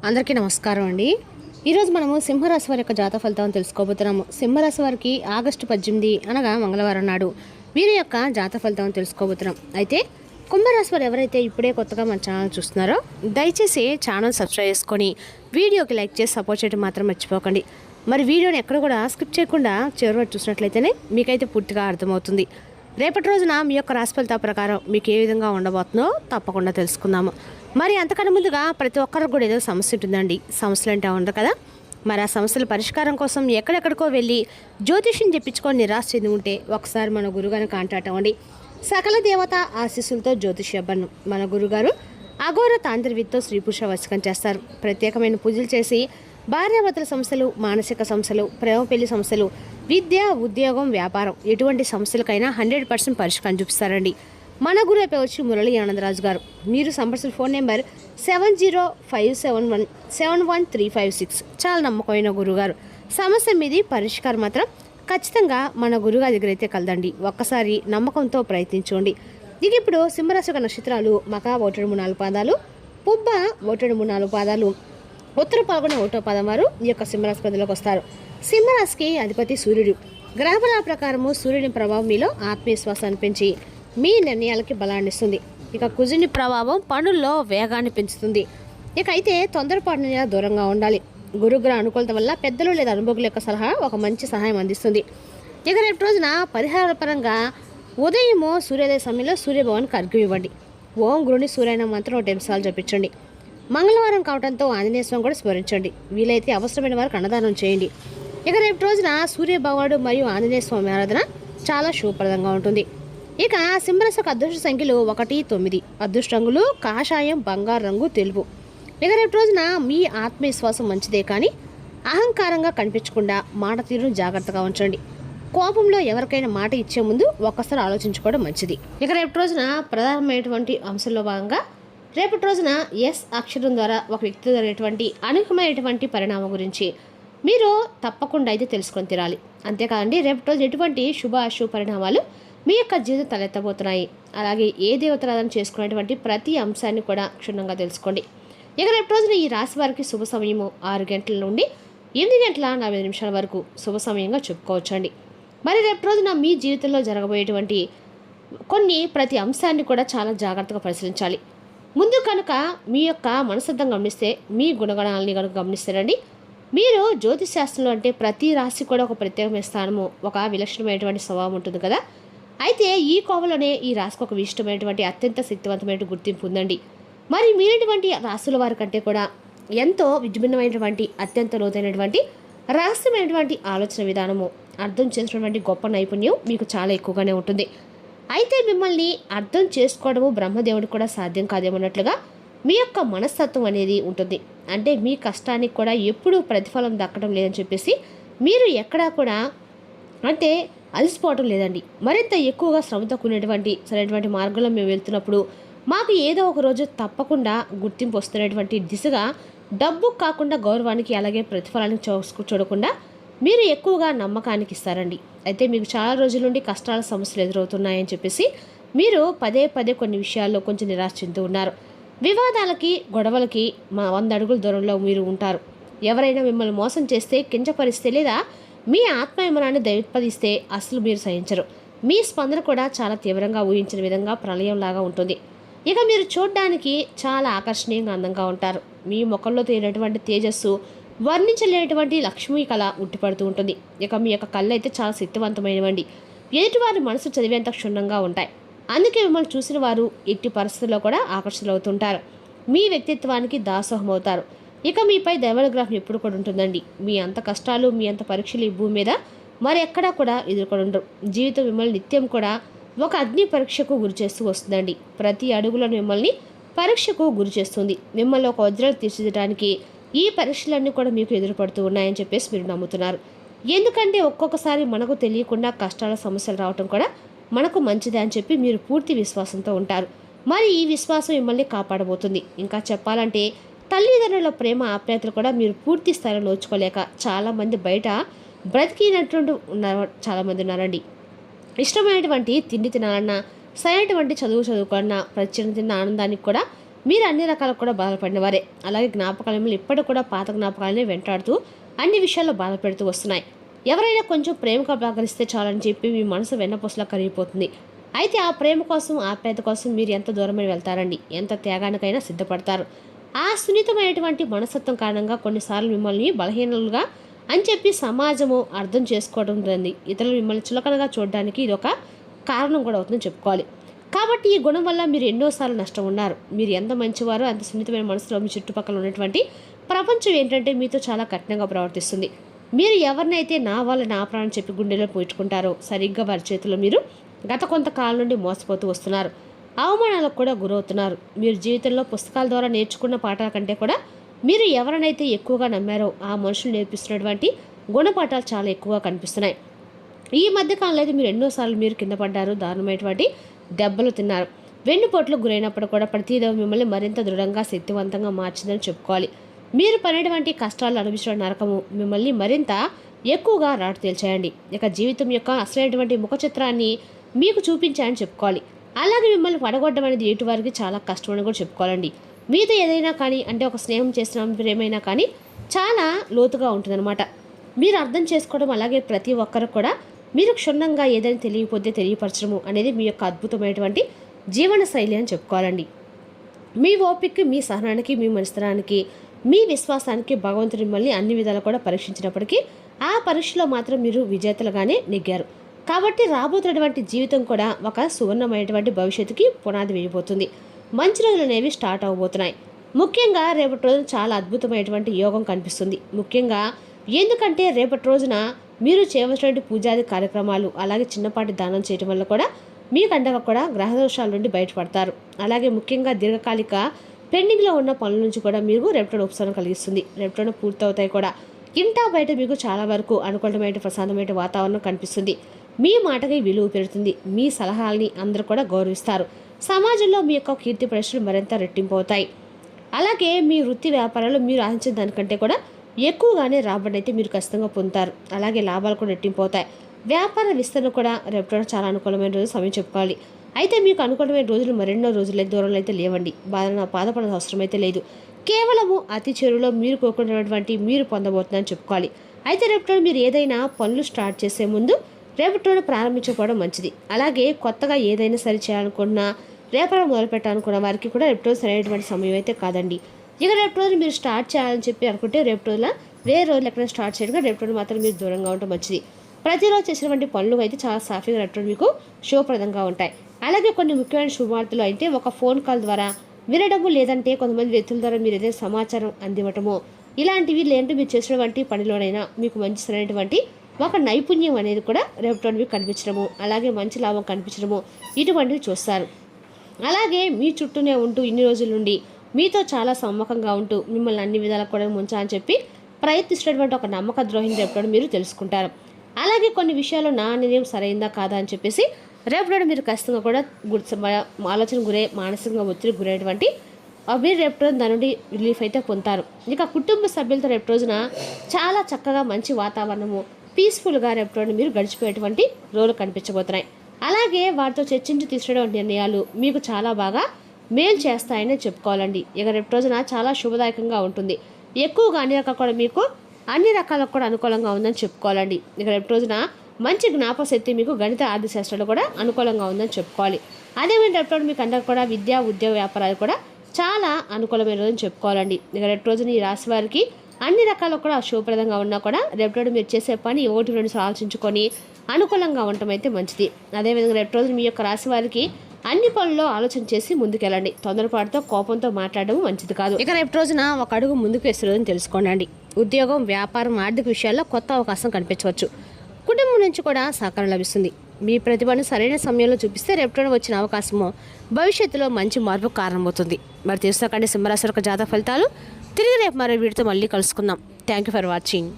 అందరికీ నమస్కారం అండి. ఈరోజు మనము సింహరాశి వారి యొక్క జాతక ఫలితాలను తెలుసుకోబోతున్నాము. సింహరాశి వారికి ఆగస్టు 18 అనగా మంగళవారం నాడు వీరి యొక్క జాతక ఫలితాలను తెలుసుకోబోతున్నాం. అయితే కుంభరాశి వారు ఎవరైతే ఇప్పుడే కొత్తగా మన ఛానల్ చూస్తున్నారో దయచేసి ఛానల్ సబ్స్క్రైబ్ చేసుకొని వీడియోకి లైక్ చేసి సపోర్ట్ చేయడం మాత్రం మర్చిపోకండి. మరి వీడియోని ఎక్కడ కూడా స్కిప్ చేయకుండా చివరి వరకు చూసినట్లయితేనే మీకైతే పూర్తిగా అర్థమవుతుంది. రేపటి రోజున మీ యొక్క రాశి ఫలితాల ప్రకారం మీకు ఏ విధంగా ఉండబోతుందో తప్పకుండా తెలుసుకుందాము. మరి అంతకన్నా ముందుగా ప్రతి ఒక్కరికి కూడా ఏదో సమస్య ఉంటుందండి. సమస్యలు అంటే ఉండదు కదా. మరి ఆ సమస్యల పరిష్కారం కోసం ఎక్కడెక్కడికో వెళ్ళి జ్యోతిష్యం చెప్పించుకొని నిరాశ చెంది ఉంటే ఒకసారి మన గురుగారిని కాంటాక్ట్ అవ్వండి. సకల దేవత ఆశీస్సులతో జ్యోతిష్యబ్బను మన గురుగారు అఘోర తాంత్రివిత్తో స్త్రీ పురుష వశకం చేస్తారు. ప్రత్యేకమైన పూజలు చేసి భార్యాభర్తల సమస్యలు, మానసిక సమస్యలు, ప్రేమ పెళ్లి సమస్యలు, విద్య, ఉద్యోగం, వ్యాపారం ఎటువంటి సమస్యలకైనా 100% పరిష్కారం చూపిస్తారండి. మన గురు పేరు వచ్చి మురళీ ఆనందరాజు గారు. మీరు సంప్రదించిన ఫోన్ నెంబర్ 7057171356. చాలా నమ్మకమైన గురుగారు. సమస్య మీది పరిష్కారం మాత్రం ఖచ్చితంగా మన గురుగారి దగ్గర అయితే కలదండి. ఒక్కసారి నమ్మకంతో ప్రయత్నించండి. ఇక ఇప్పుడు సింహరాశి నక్షత్రాలు మక 1-3-4 పాదాలు, పుబ్బ 1-3-4 పాదాలు, ఉత్తర పాల్గొన 1వ పాదం వారు ఈ యొక్క సింహరాశి పరిధిలోకి వస్తారు. సింహరాశికి అధిపతి సూర్యుడు. గ్రహబల ప్రకారము సూర్యుని ప్రభావం మీలో ఆత్మవిశ్వాసాన్ని పెంచి మీ నిర్ణయాలకి బలాన్ని ఇస్తుంది. ఇక కుజుని ప్రభావం పనుల్లో వేగాన్ని పెంచుతుంది. ఇక అయితే తొందరపాటు దూరంగా ఉండాలి. గురుగ్రహ అనుకూలత వల్ల పెద్దలు లేదా అనుభవుల యొక్క సలహా ఒక మంచి సహాయం అందిస్తుంది. ఇక రేపు రోజున పరిహార పరంగా ఉదయము సూర్యోదయ సమయంలో సూర్యభవానికి అర్ఘ్యం ఇవ్వండి. ఓం గురుని సూర్యన మంత్రం 1 నిమిషాలు జపించండి. మంగళవారం కావడంతో ఆంజనేయ స్వామి కూడా స్మరించండి. వీలైతే అవసరమైన వారికి అన్నదానం చేయండి. ఇక రేపు రోజున సూర్య భగవానుడు మరియు ఆంజనేయ స్వామి ఆరాధన చాలా శుభప్రదంగా ఉంటుంది. ఇక సింహరాశికి అదృష్ట సంఖ్యలు 1, 9. అదృష్ట రంగులు కాషాయం, బంగారు రంగు, తెలుపు. ఇక రేపు రోజున మీ ఆత్మవిశ్వాసం మంచిదే కానీ అహంకారంగా కనిపించకుండా మాట తీరును జాగ్రత్తగా ఉంచండి. కోపంలో ఎవరికైనా మాట ఇచ్చే ముందు ఒక్కసారి ఆలోచించుకోవడం మంచిది. ఇక రేపు రోజున ప్రధానమైనటువంటి అంశంలో భాగంగా రేపటి రోజున ఎస్ అక్షరం ద్వారా ఒక వ్యక్తి జరిగేటువంటి అనూహ్యమైనటువంటి పరిణామం గురించి మీరు తప్పకుండా అయితే తెలుసుకొని తీరాలి. అంతేకాదండి రేపటి రోజు ఎటువంటి శుభ అశుభ పరిణామాలు మీ యొక్క జీవితం తలెత్తబోతున్నాయి, అలాగే ఏ దేవతారాధన చేసుకునేటువంటి ప్రతి అంశాన్ని కూడా క్షుణ్ణంగా తెలుసుకోండి. ఇక రేపు రోజున ఈ రాశి వారికి శుభ సమయము 6 గంటల నుండి 8:45 వరకు శుభ సమయంగా చెప్పుకోవచ్చండి. మరి రేపు రోజున మీ జీవితంలో జరగబోయేటువంటి ప్రతి అంశాన్ని కూడా చాలా జాగ్రత్తగా పరిశీలించాలి. ముందు కనుక మీ యొక్క మనస్తత్వం గమనిస్తే, మీ గుణగణాలని కనుక గమనిస్తారండి, మీరు జ్యోతిష్ శాస్త్రంలో అంటే ప్రతి రాశి కూడా ఒక ప్రత్యేకమైన స్థానము, ఒక విలక్షణమైనటువంటి స్వభావం ఉంటుంది కదా. అయితే ఈ కోవలోనే ఈ రాశికి ఒక విశిష్టమైనటువంటి అత్యంత శక్తివంతమైన గుర్తింపు ఉందండి. మరి మీరైనటువంటి రాశుల వారి కంటే కూడా ఎంతో విభిన్నమైనటువంటి అత్యంత లోతైనటువంటి రహస్యమైనటువంటి ఆలోచన విధానము, అర్థం చేసినటువంటి గొప్ప నైపుణ్యం మీకు చాలా ఎక్కువగానే ఉంటుంది. అయితే మిమ్మల్ని అర్థం చేసుకోవడము బ్రహ్మదేవుడికి కూడా సాధ్యం కాదేమన్నట్లుగా మీ యొక్క మనస్తత్వం అనేది ఉంటుంది. అంటే మీ కష్టానికి కూడా ఎప్పుడూ ప్రతిఫలం దక్కడం లేదని చెప్పేసి మీరు ఎక్కడా కూడా అంటే అలసిపోవడం లేదండి. మరింత ఎక్కువగా శ్రమతో కూడినటువంటి సరైనటువంటి మార్గంలో మేము వెళ్తున్నప్పుడు మాకు ఏదో ఒక రోజు తప్పకుండా గుర్తింపు వస్తున్నటువంటి దిశగా డబ్బు కాకుండా గౌరవానికి అలాగే ప్రతిఫలానికి చూడకుండా మీరు ఎక్కువగా నమ్మకానికి ఇస్తారండి. అయితే మీకు చాలా రోజుల నుండి కష్టాల సమస్యలు ఎదురవుతున్నాయని చెప్పేసి మీరు పదే కొన్ని విషయాల్లో కొంచెం నిరాశ చెందుతూ ఉన్నారు. వివాదాలకి, గొడవలకి 100 అడుగుల దూరంలో మీరు ఉంటారు. ఎవరైనా మిమ్మల్ని మోసం చేస్తే, కించపరిస్తే లేదా మీ ఆత్మవిమనాన్ని దయపదిస్తే అసలు మీరు సహించరు. మీ స్పందన కూడా చాలా తీవ్రంగా ఊహించిన విధంగా ప్రళయంలాగా ఉంటుంది. ఇక మీరు చూడడానికి చాలా ఆకర్షణీయంగా అందంగా ఉంటారు. మీ ముఖంలో తేలినటువంటి తేజస్సు, వర్ణించలేనటువంటి లక్ష్మీ కళ ఉట్టిపడుతూ ఉంటుంది. ఇక మీ యొక్క కళ్ళు అయితే చాలా శక్తివంతమైనవండి. ఎదుటివారి మనసు చదివేంత క్షుణ్ణంగా ఉంటాయి. అందుకే మిమ్మల్ని చూసిన వారు ఎట్టి పరిస్థితుల్లో కూడా ఆకర్షితులవుతుంటారు. మీ వ్యక్తిత్వానికి దాసోహం అవుతారు. ఇక మీపై దైవానుగ్రహం ఎప్పుడు కూడా ఉంటుందండి. మీ అంత కష్టాలు, మీ అంత పరీక్షలు ఈ భూమి మీద మరి ఎక్కడా కూడా ఎదుర్కొండరు. జీవితం మిమ్మల్ని నిత్యం కూడా ఒక అగ్ని పరీక్షకు గురి చేస్తూ వస్తుందండి. ప్రతి అడుగులో మిమ్మల్ని పరీక్షకు గురి చేస్తుంది. మిమ్మల్ని ఒక వజ్రాలు తీర్చిదిద్దడానికి ఈ పరీక్షలన్నీ కూడా మీకు ఎదురుపడుతూ ఉన్నాయని చెప్పేసి మీరు నమ్ముతున్నారు. ఎందుకంటే ఒక్కొక్కసారి మనకు తెలియకుండా కష్టాల సమస్యలు రావటం కూడా మనకు మంచిదే అని చెప్పి మీరు పూర్తి విశ్వాసంతో ఉంటారు. మరి ఈ విశ్వాసం మిమ్మల్ని కాపాడబోతుంది. ఇంకా చెప్పాలంటే తల్లిదండ్రుల ప్రేమ ఆప్యాయతలు కూడా మీరు పూర్తి స్థాయిలో నోచుకోలేక చాలామంది బయట బ్రతికినటువంటి చాలామంది ఉన్నారండి. ఇష్టమైనటువంటి తిండి తినాలన్నా, సరైనటువంటి చదువుకోవాలన్నా, ప్రతి చిన్న ఆనందానికి కూడా మీరు అన్ని రకాలకు కూడా బాధపడిన వారే. అలాగే జ్ఞాపకాలు మిమ్మల్ని ఇప్పటికి కూడా పాత జ్ఞాపకాలనే వెంటాడుతూ అన్ని విషయాల్లో బాధపెడుతూ వస్తున్నాయి. ఎవరైనా కొంచెం ప్రేమగా పలకరిస్తే చాలని చెప్పి మీ మనసు వెన్నపూసలా కరిగిపోతుంది. అయితే ఆ ప్రేమ కోసం, ఆప్యాయత కోసం మీరు ఎంత దూరమై వెళ్తారండి, ఎంత త్యాగానికైనా సిద్ధపడతారు. ఆ సున్నితమైనటువంటి మనస్తత్వం కారణంగా కొన్నిసార్లు మిమ్మల్ని బలహీనలుగా అని చెప్పి సమాజము అర్థం చేసుకోవడం రండి. ఇతరులు మిమ్మల్ని చులకనగా చూడడానికి ఇది ఒక కారణం కూడా అవుతుందని చెప్పుకోవాలి. కాబట్టి ఈ గుణం వల్ల మీరు ఎన్నోసార్లు నష్టం ఉన్నారు. మీరు ఎంత మంచివారో అంత సున్నితమైన మనసులో మీ చుట్టుపక్కల ఉన్నటువంటి ప్రపంచం ఏంటంటే మీతో చాలా కఠినంగా ప్రవర్తిస్తుంది. మీరు ఎవరినైతే నా వల్ల నా ప్రాణం చెప్పి గుండెలో పూడ్చుకుంటారో సరిగ్గా వారి చేతిలో మీరు గత కొంతకాలం నుండి మోసపోతూ వస్తున్నారు. అవమానాలకు కూడా గురవుతున్నారు. మీరు జీవితంలో పుస్తకాల ద్వారా నేర్చుకున్న పాఠాల కంటే కూడా మీరు ఎవరినైతే ఎక్కువగా నమ్మారో ఆ మనుషులు నేర్పిస్తున్నటువంటి గుణపాఠాలు చాలా ఎక్కువగా కనిపిస్తున్నాయి. ఈ మధ్యకాలంలో అయితే మీరు ఎన్నోసార్లు మీరు కింద పడ్డారు, దారుణమైనటువంటి దెబ్బలు తిన్నారు. వెన్నుపోట్లు గురైనప్పుడు కూడా ప్రతిదీ మిమ్మల్ని మరింత దృఢంగా శక్తివంతంగా మార్చిందని చెప్పుకోవాలి. మీరు పడినటువంటి కష్టాలు అనుభవించిన నరకము మిమ్మల్ని మరింత ఎక్కువగా రాటు తేల్చేయండి. ఇక జీవితం యొక్క అసలైనటువంటి ముఖ చిత్రాన్ని మీకు చూపించాయని చెప్పుకోవాలి. అలాగే మిమ్మల్ని పడగొట్టడం అనేది ఎటు వారికి చాలా కష్టమని కూడా చెప్పుకోవాలండి. మీతో ఏదైనా కానీ అంటే ఒక స్నేహం చేసిన ప్రేమైనా కానీ చాలా లోతుగా ఉంటుందన్నమాట. మీరు అర్థం చేసుకోవడం, అలాగే ప్రతి ఒక్కరు కూడా మీరు క్షుణ్ణంగా ఏదైనా తెలియకపోతే తెలియపరచడము అనేది మీ యొక్క అద్భుతమైనటువంటి జీవన శైలి అని చెప్పుకోవాలండి. మీ ఓపికకి, మీ సహనానికి, మీ మనస్తనానికి, మీ విశ్వాసానికి భగవంతుడు మిమ్మల్ని అన్ని విధాలు కూడా పరీక్షించినప్పటికీ ఆ పరీక్షలో మాత్రం మీరు విజేతలుగానే నెగ్గారు. కాబట్టి రాబోతున్నటువంటి జీవితం కూడా ఒక సువర్ణమైనటువంటి భవిష్యత్తుకి పునాది వేయబోతుంది. మంచి రోజులు అనేవి స్టార్ట్ అవ్వబోతున్నాయి. ముఖ్యంగా రేపటి రోజున చాలా అద్భుతమైనటువంటి యోగం కనిపిస్తుంది. ముఖ్యంగా ఎందుకంటే రేపటి రోజున మీరు చేయవలసినటువంటి పూజాది కార్యక్రమాలు, అలాగే చిన్నపాటి దానం చేయడం వల్ల కూడా మీకు అండగా కూడా గ్రహదోషాల నుండి బయటపడతారు. అలాగే ముఖ్యంగా దీర్ఘకాలిక పెండింగ్లో ఉన్న పనుల నుంచి కూడా మీరు రేపటి ఉపశమనం కలిగిస్తుంది. రేపటి పూర్తవుతాయి కూడా. ఇంటా బయట మీకు చాలా వరకు అనుకూలమైన ప్రశాంతమైన వాతావరణం కనిపిస్తుంది. మీ మాటకి విలువ పెరుగుతుంది. మీ సలహాలని అందరూ కూడా గౌరవిస్తారు. సమాజంలో మీ యొక్క కీర్తి ప్రశ్నలు మరింత రెట్టింపు అవుతాయి. అలాగే మీ వృత్తి వ్యాపారాలు మీరు ఆశించిన దానికంటే కూడా ఎక్కువగానే రాబడి అయితే మీరు ఖచ్చితంగా పొందుతారు. అలాగే లాభాలు కూడా రెట్టింపు అవుతాయి. వ్యాపార విస్తరణ కూడా రేపటి చాలా అనుకూలమైన రోజు సమయం చెప్పుకోవాలి. అయితే మీకు అనుకూలమైన రోజులు మరెన్నో రోజులు దూరంలో అయితే లేవండి. బాధపడాల్సిన అవసరం అయితే లేదు. కేవలము అతి చెరువులో మీరు కోరుకున్నటువంటి మీరు పొందబోతుందని చెప్పుకోవాలి. అయితే రేపటి మీరు ఏదైనా పనులు స్టార్ట్ చేసే ముందు రేపటి రోజు ప్రారంభించుకోవడం మంచిది. అలాగే కొత్తగా ఏదైనా సరి చేయాలనుకున్నా, రేపటి మొదలు పెట్టాలనుకున్న వారికి కూడా రేపటి రోజు సరైనటువంటి సమయం అయితే కాదండి. ఇక రేపటి రోజు మీరు స్టార్ట్ చేయాలని చెప్పి అనుకుంటే రేపటి రోజున వేరే రోజులు ఎక్కడైనా స్టార్ట్ చేయడం, రేపటి రోజు మాత్రం మీరు దూరంగా ఉండటం మంచిది. ప్రతిరోజు చేసినటువంటి పనులు అయితే చాలా సాఫీగా రేపటి రోజు మీకు శుభప్రదంగా ఉంటాయి. అలాగే కొన్ని ముఖ్యమైన శుభవార్తలు అయితే ఒక ఫోన్ కాల్ ద్వారా వినడము, లేదంటే కొంతమంది వ్యక్తుల ద్వారా మీరు ఏదైనా సమాచారం అందివ్వటము, ఇలాంటివి లేదంటే మీరు చేసినటువంటి పనిలోనైనా మీకు మంచి సరైనటువంటి ఒక నైపుణ్యం అనేది కూడా రేపటి మీకు కనిపించడము, అలాగే మంచి లాభం కనిపించడము ఇటువంటివి చూస్తారు. అలాగే మీ చుట్టూనే ఉంటూ ఇన్ని రోజుల నుండి మీతో చాలా సమ్మకంగా ఉంటూ మిమ్మల్ని అన్ని విధాలకు కూడా ముంచాలని చెప్పి ప్రయత్నిస్తున్నటువంటి ఒక నమ్మక ద్రోహిని రేపటి మీరు తెలుసుకుంటారు. అలాగే కొన్ని విషయాలు నా నిర్ణయం సరైందా కాదా అని చెప్పేసి రేపటి మీరు ఖచ్చితంగా కూడా ఆలోచన గురై మానసికంగా ఒత్తిడి గురైనటువంటి మీరు రేపటి రోజు దాని నుండి రిలీఫ్ అయితే పొందుతారు. ఇక కుటుంబ సభ్యులతో రేపటి రోజున చాలా చక్కగా మంచి వాతావరణము పీస్ఫుల్గా రేపటి రోజున మీరు గడిచిపోయేటువంటి రోజులు కనిపించబోతున్నాయి. అలాగే వారితో చర్చించి తీసుకునేటువంటి నిర్ణయాలు మీకు చాలా బాగా మేలు చేస్తాయని చెప్పుకోవాలండి. ఇక రేపటి రోజున చాలా శుభదాయకంగా ఉంటుంది. ఎక్కువగా అన్ని రకాలు కూడా మీకు అన్ని రకాలకు కూడా అనుకూలంగా ఉందని చెప్పుకోవాలండి. ఇక రేపటి రోజున మంచి జ్ఞాపశక్తి మీకు గణిత ఆర్థిక శాస్త్రాలు కూడా అనుకూలంగా ఉందని చెప్పుకోవాలి. అదేవిధంగా రేపటి మీకు అందరూ కూడా విద్యా ఉద్యోగ వ్యాపారాలు కూడా చాలా అనుకూలమైన రోజుని చెప్పుకోవాలండి. ఇక రేపటి రోజున ఈ రాశి వారికి అన్ని రకాలు కూడా శుభప్రదంగా ఉన్నా కూడా రేపటి మీరు చేసే పని 1-2 ఆలోచించుకొని అనుకూలంగా ఉండటం అయితే మంచిది. అదేవిధంగా రేపటి రోజున మీ యొక్క రాశి వారికి అన్ని పనుల్లో ఆలోచన చేసి ముందుకెళ్ళండి. తొందరపాటుతో కోపంతో మాట్లాడడం మంచిది కాదు. ఇక రేపటి రోజున ఒక అడుగు ముందుకు వేస్తున్నదని తెలుసుకోండి. ఉద్యోగం, వ్యాపారం, ఆర్థిక విషయాల్లో కొత్త అవకాశం కనిపించవచ్చు. కుటుంబం నుంచి కూడా సహకారం లభిస్తుంది. మీ ప్రతిభను సరైన సమయంలో చూపిస్తే రేపటి వచ్చిన అవకాశము భవిష్యత్తులో మంచి మార్పు కారణమవుతుంది. మరి తెలుసుకోకండి సింహరాశి యొక్క జాతక ఫలితాలు. తిరిగి రేపు మరో వీడితో మళ్ళీ కలుసుకుందాం. Thank you for watching.